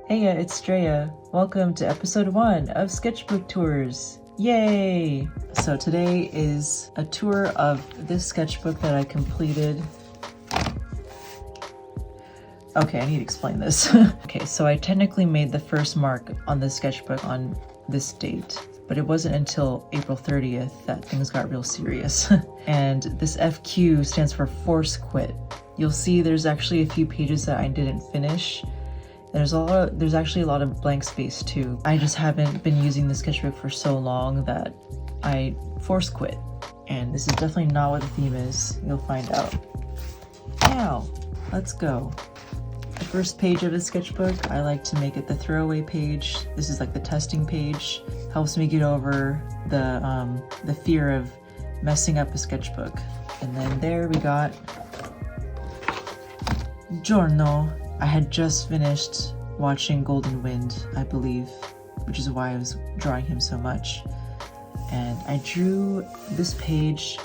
Heya, it's Strea. Welcome to episode 1 of Sketchbook Tours. Yay! So today is a tour of this sketchbook that I completed. Okay, I need to explain this. Okay, so I technically made the first mark on this sketchbook on this date, but it wasn't until April 30th that things got real serious. And this FQ stands for force quit. You'll see there's actually a few pages that I didn't finish. There's actually a lot of blank space too. I just haven't been using the sketchbook for so long that I force quit. And this is definitely not what the theme is. You'll find out. Now, let's go. The first page of the sketchbook, I like to make it the throwaway page. This is like the testing page. Helps me get over the fear of messing up a sketchbook. And then there we got Giorno. I had just finished watching Golden Wind, I believe, which is why I was drawing him so much. And I drew this page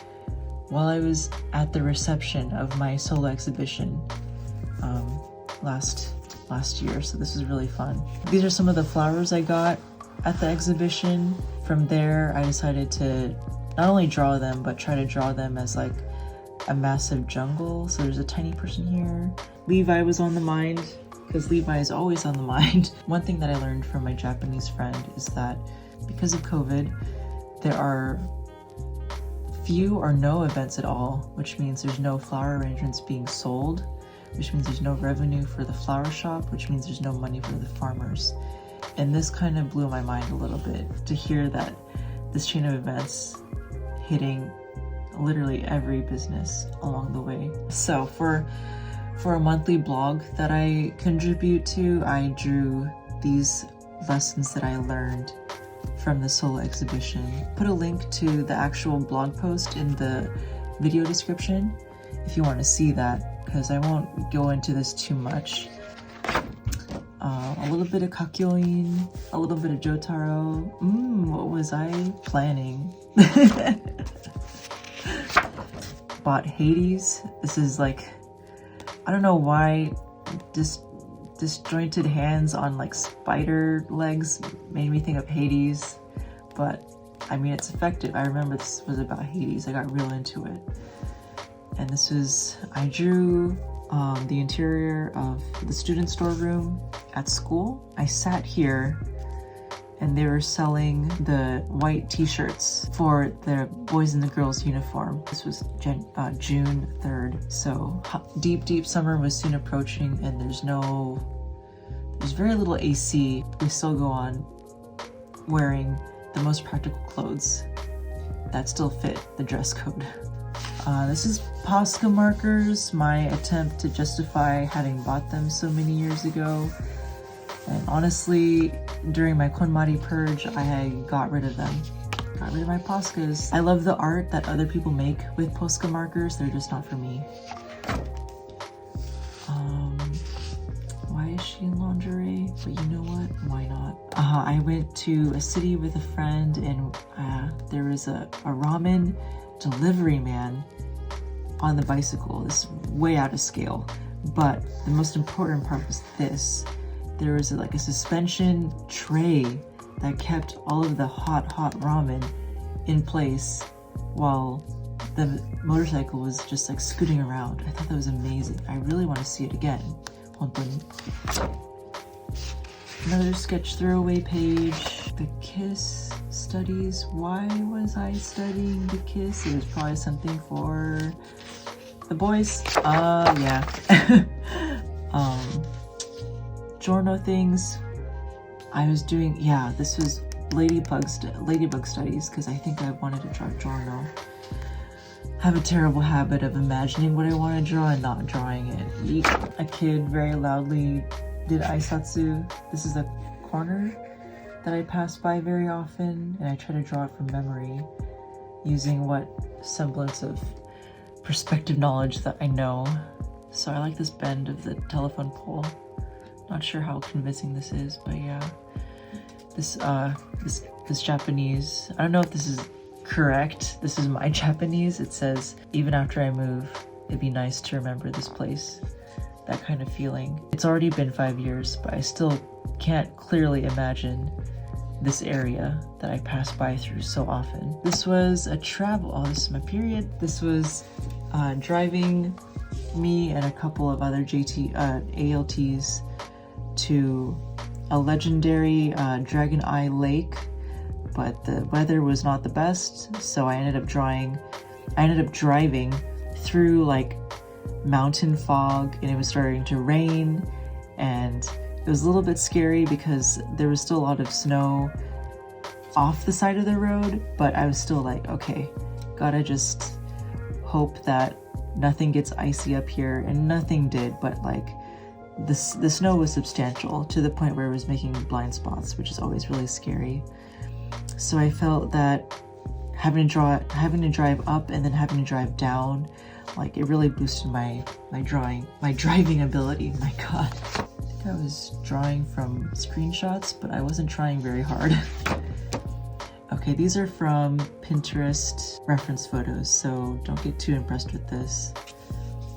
while I was at the reception of my solo exhibition last year, so this is really fun. These are some of the flowers I got at the exhibition. From there, I decided to not only draw them, but try to draw them as like a massive jungle. So there's a tiny person here. Levi was on the mind, because Levi is always on the mind. One thing that I learned from my Japanese friend is that because of COVID, there are few or no events at all, which means there's no flower arrangements being sold, which means there's no revenue for the flower shop, which means there's no money for the farmers. And this kind of blew my mind a little bit to hear that this chain of events hitting literally every business along the way. So for a monthly blog that I contribute to, I drew these lessons that I learned from the solo exhibition. Put a link to the actual blog post in the video description if you want to see that, because I won't go into this too much. A little bit of Kakyoin, a little bit of Jotaro. What was I planning? Bought Hades. This is like, I don't know why disjointed hands on like spider legs made me think of Hades, but I mean, it's effective. I remember this was about Hades. I got real into it. And this was, I drew the interior of the student storeroom at school. I sat here and they were selling the white t-shirts for the boys and the girls uniform. This was June 3rd. So deep summer was soon approaching, and there's very little AC. We still go on wearing the most practical clothes that still fit the dress code. This is Posca markers, my attempt to justify having bought them so many years ago. And honestly, during my KonMari purge, I got rid of them. Got rid of my Poscas. I love the art that other people make with Posca markers. They're just not for me. Why is she in lingerie? But you know what? Why not? I went to a city with a friend, and there was a ramen delivery man on the bicycle. This is way out of scale. But the most important part was this. There was like a suspension tray that kept all of the hot ramen in place while the motorcycle was just like scooting around. I thought that was amazing. I really want to see it again. Another sketch throwaway page. The kiss studies. Why was I studying the kiss? It was probably something for the boys. Yeah. Giorno things. I was doing, yeah, this was ladybug studies, because I think I wanted to draw Giorno. I have a terrible habit of imagining what I want to draw and not drawing it. A kid very loudly did aisatsu. This is a corner that I pass by very often, and I try to draw it from memory using what semblance of perspective knowledge that I know. So I like this bend of the telephone pole. Not sure how convincing this is, but yeah. This Japanese, I don't know if this is correct. This is my Japanese. It says, even after I move, it'd be nice to remember this place that kind of feeling. It's already been 5 years, but I still can't clearly imagine this area that I pass by through so often. This was a travel, oh, this is my period. This was driving me and a couple of other ALTs to a legendary Dragon Eye Lake, but the weather was not the best, so I ended up driving through like mountain fog, and it was starting to rain, and it was a little bit scary because there was still a lot of snow off the side of the road, but I was still like, okay, gotta just hope that nothing gets icy up here, and nothing did, but like the snow was substantial to the point where it was making blind spots, which is always really scary. So I felt that having to drive up and then having to drive down, like it really boosted my driving ability. My god. I think I was drawing from screenshots, but I wasn't trying very hard. Okay, these are from Pinterest reference photos, so don't get too impressed with this.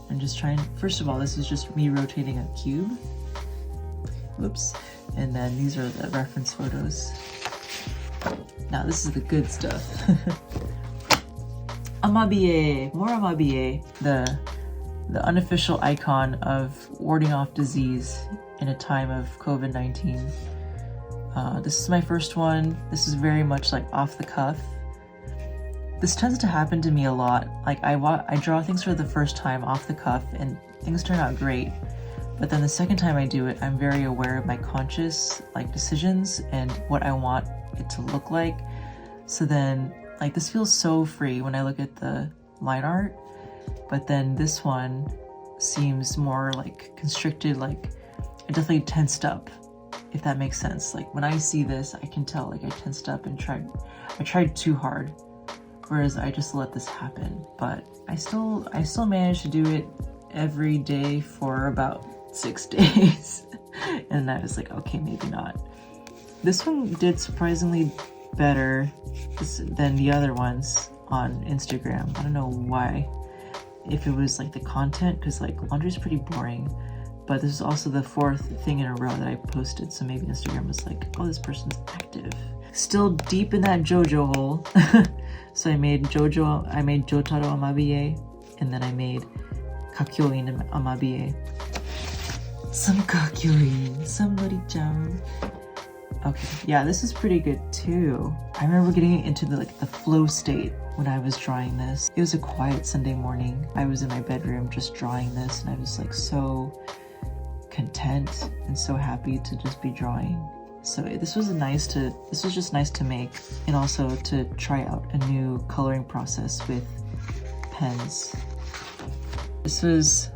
I'm just trying, first of all, this is just me rotating a cube. Whoops. And then these are the reference photos. Now this is the good stuff. Amabie, more Amabie, the unofficial icon of warding off disease in a time of COVID-19. This is my first one. This is very much like off the cuff. This tends to happen to me a lot. Like I draw things for the first time off the cuff and things turn out great. But then the second time I do it, I'm very aware of my conscious like decisions and what I want it to look like. So then like this feels so free when I look at the line art, but then this one seems more like constricted, like I definitely tensed up, if that makes sense. Like when I see this, I can tell like I tensed up and I tried too hard, whereas I just let this happen. But I still managed to do it every day for about 6 days. And I was like, okay, maybe not. This one did surprisingly better than the other ones on Instagram. I don't know why. If it was like the content, because like laundry is pretty boring, but this is also the 4th thing in a row that I posted, so maybe Instagram was like, oh, this person's active. Still deep in that JoJo hole. So I made Jotaro Amabie, and then I made Kakyoin Amabie. Some Kakyoin, somebody-chan. Okay, yeah, this is pretty good too. I remember getting into the flow state when I was drawing this. It was a quiet Sunday morning. I was in my bedroom just drawing this, and I was like so content and so happy to just be drawing. So this was just nice to make, and also to try out a new coloring process with pens. This was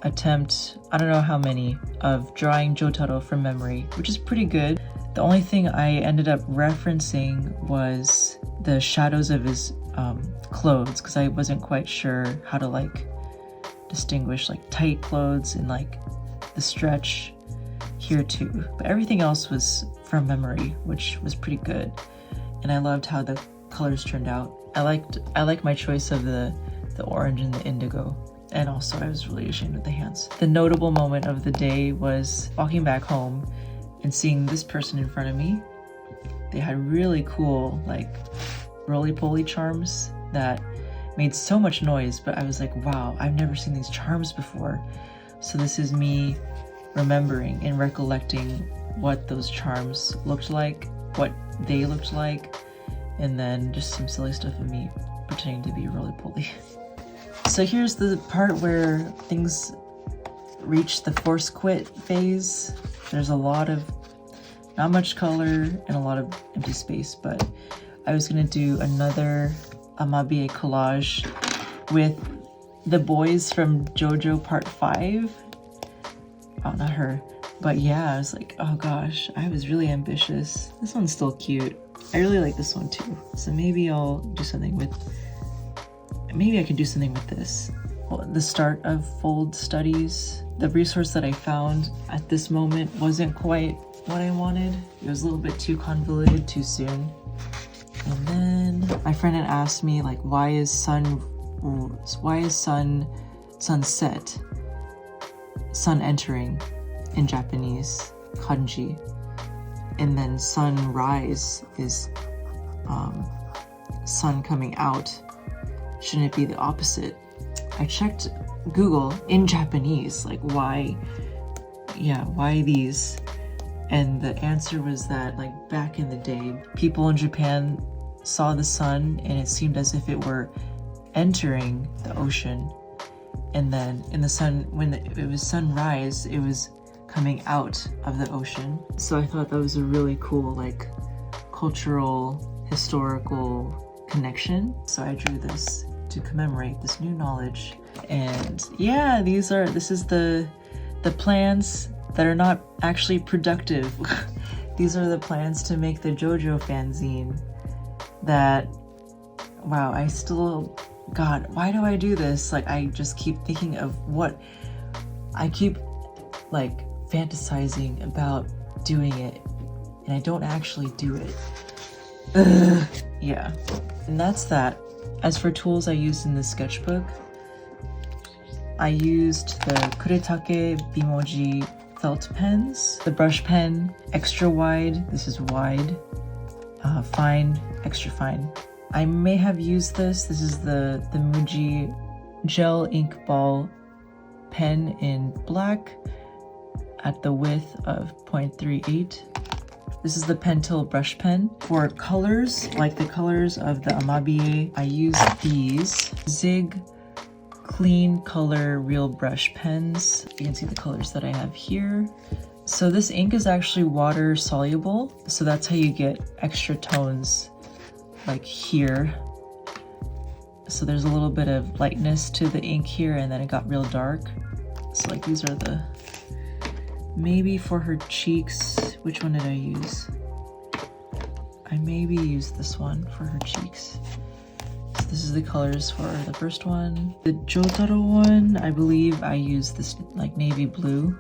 attempt, I don't know how many, of drawing Jotaro from memory, which is pretty good. The only thing I ended up referencing was the shadows of his clothes, because I wasn't quite sure how to like distinguish like tight clothes and like the stretch here too. But everything else was from memory, which was pretty good. And I loved how the colors turned out. I like my choice of the orange and the indigo. And also I was really ashamed of the hands. The notable moment of the day was walking back home and seeing this person in front of me. They had really cool like roly-poly charms that made so much noise, but I was like, wow, I've never seen these charms before. So this is me remembering and recollecting what those charms looked like, what they looked like, and then just some silly stuff of me pretending to be roly-poly. So here's the part where things reach the force quit phase. There's a lot of, not much color and a lot of empty space, but I was gonna do another Amabie collage with the boys from JoJo Part 5. Oh, not her. But yeah, I was like, oh gosh, I was really ambitious. This one's still cute. I really like this one too. So maybe I'll do something with, maybe I could do something with this. Well, the start of fold studies. The resource that I found at this moment wasn't quite what I wanted. It was a little bit too convoluted too soon. And then my friend had asked me like, why is sunset? sun entering in Japanese kanji, and then sunrise is sun coming out. Shouldn't it be the opposite? I checked Google in Japanese, like why these? And the answer was that, like, back in the day, people in Japan saw the sun and it seemed as if it were entering the ocean, and then in the sun, when it was sunrise, it was coming out of the ocean. So I thought that was a really cool, like, cultural, historical connection. So I drew this to commemorate this new knowledge. And yeah, this is the plans that are not actually productive. These are the plans to make the JoJo fanzine that, wow, I still, God, why do I do this? Like, I just keep thinking of what, I keep like fantasizing about doing it, and I don't actually do it. Ugh. Yeah, and that's that. As for tools I used in the sketchbook, I used the Kuretake Bimoji felt pens, the brush pen, extra wide, this is wide, fine, extra fine. I may have used this is the Muji gel ink ball pen in black at the width of 0.38. This is the Pentel brush pen. For colors, like the colors of the Amabie, I use these Zig Clean Color Real Brush pens. You can see the colors that I have here. So this ink is actually water soluble, so that's how you get extra tones like here. So there's a little bit of lightness to the ink here, and then it got real dark. So like these are the, maybe for her cheeks, which one did I use? I maybe used this one for her cheeks. So this is the colors for the first one. The Jotaro one, I believe I used this like navy blue,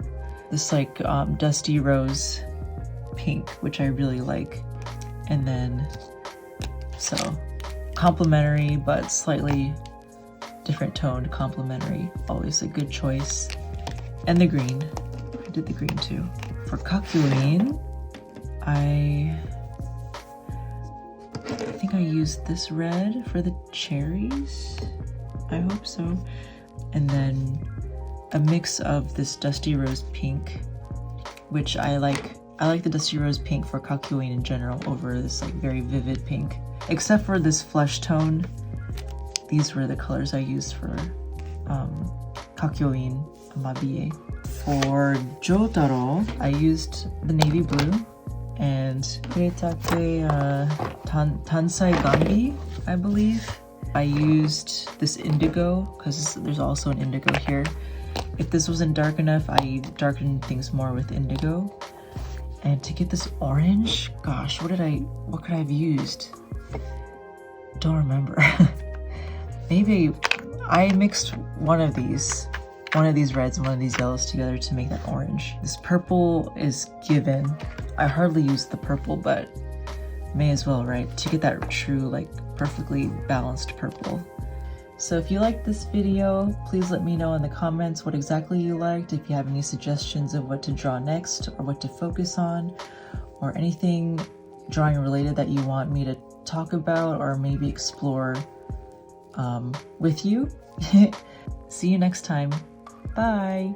this like dusty rose pink, which I really like. And then, so complementary but slightly different toned complementary, always a good choice. And the green, I did the green too. For Kakuin, I think I used this red for the cherries, I hope so. And then a mix of this dusty rose pink, which I like the dusty rose pink for Kakuin in general over this like very vivid pink. Except for this flesh tone, these were the colors I used for Kakuin Amabie. For Jotaro, I used the navy blue and Kuretake Tansai Gambi, I believe. I used this indigo because there's also an indigo here. If this wasn't dark enough, I darkened things more with indigo. And to get this orange, gosh, what could I have used? Don't remember. Maybe I mixed one of these reds and one of these yellows together to make that orange. This purple is given. I hardly use the purple, but may as well, right? To get that true, like, perfectly balanced purple. So if you liked this video, please let me know in the comments what exactly you liked, if you have any suggestions of what to draw next or what to focus on, or anything drawing related that you want me to talk about or maybe explore with you. See you next time. Bye!